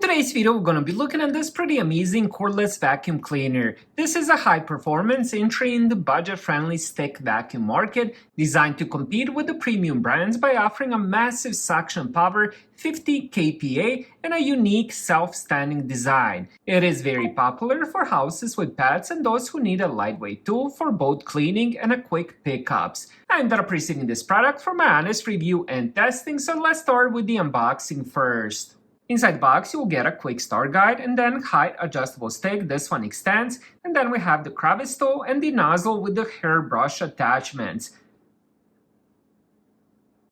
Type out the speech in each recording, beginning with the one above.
In today's video, we're going to be looking at this pretty amazing cordless vacuum cleaner. This is a high-performance entry in the budget-friendly stick vacuum market, designed to compete with the premium brands by offering a massive suction power, 50 kPa, and a unique self-standing design. It is very popular for houses with pets and those who need a lightweight tool for both cleaning and a quick pickups. I ended up receiving this product for my honest review and testing, so let's start with the unboxing first. Inside the box, you will get a quick start guide and then height adjustable stick. This one extends, and then we have the crevice tool and the nozzle with the hairbrush attachments.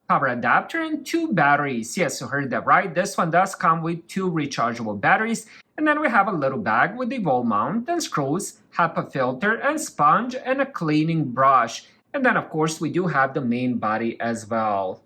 Power adapter and 2 batteries. Yes, you heard that right. This one does come with 2 rechargeable batteries. And then we have a little bag with the wall mount and screws, HEPA filter and sponge, and a cleaning brush. And then of course we do have the main body as well.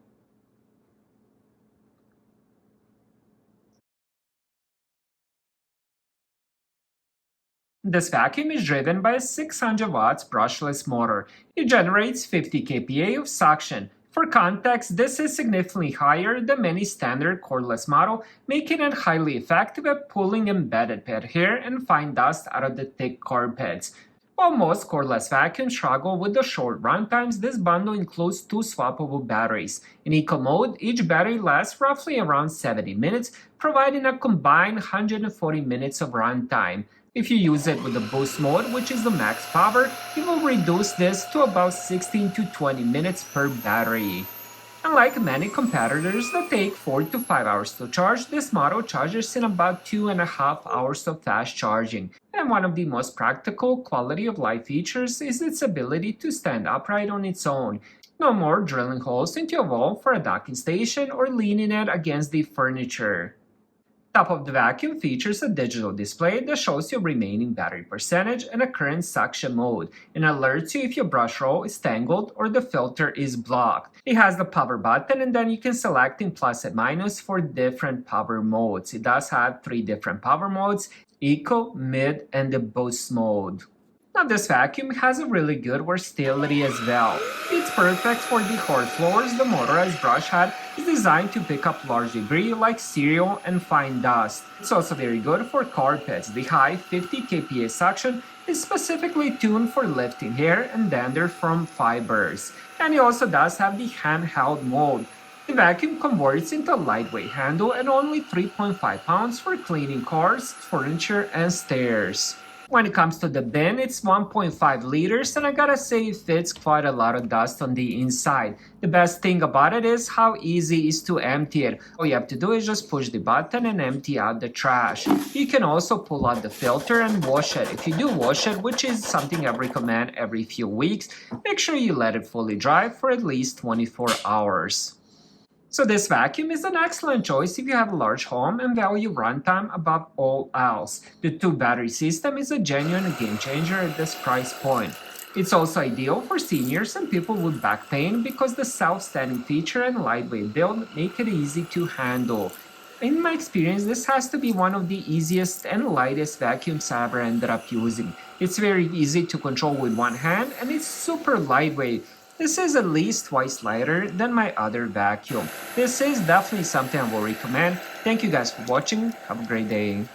This vacuum is driven by a 600 watts brushless motor. It generates 50 kPa of suction. For context, this is significantly higher than many standard cordless models, making it highly effective at pulling embedded pet hair and fine dust out of the thick carpets. While most cordless vacuums struggle with the short runtimes, this bundle includes 2 swappable batteries. In eco mode, each battery lasts roughly around 70 minutes, providing a combined 140 minutes of runtime. If you use it with the boost mode, which is the max power, it will reduce this to about 16 to 20 minutes per battery. Unlike many competitors that take 4 to 5 hours to charge, this model charges in about 2.5 hours of fast charging. And one of the most practical quality of life features is its ability to stand upright on its own. No more drilling holes into a wall for a docking station or leaning it against the furniture. Top of the vacuum features a digital display that shows your remaining battery percentage and a current suction mode, and alerts you if your brush roll is tangled or the filter is blocked. It has the power button, and then you can select in plus and minus for different power modes. It does have 3 different power modes: eco, mid, and the boost mode. Now this vacuum has a really good versatility as well. It's perfect for the hard floors. The motorized brush head is designed to pick up large debris like cereal and fine dust. It's also very good for carpets. The high 50 kPa suction is specifically tuned for lifting hair and dander from fibers. And it also does have the handheld mode. The vacuum converts into a lightweight handle and only 3.5 pounds for cleaning cars, furniture, and stairs. When it comes to the bin, it's 1.5 liters, and I gotta say it fits quite a lot of dust on the inside. The best thing about it is how easy it is to empty it. All you have to do is just push the button and empty out the trash. You can also pull out the filter and wash it. If you do wash it, which is something I recommend every few weeks, make sure you let it fully dry for at least 24 hours. So this vacuum is an excellent choice if you have a large home and value runtime above all else. The 2 battery system is a genuine game changer at this price point. It's also ideal for seniors and people with back pain because the self-standing feature and lightweight build make it easy to handle. In my experience, this has to be one of the easiest and lightest vacuums I ever ended up using. It's very easy to control with one hand, and it's super lightweight. This is at least twice lighter than my other vacuum. This is definitely something I will recommend. Thank you guys for watching. Have a great day.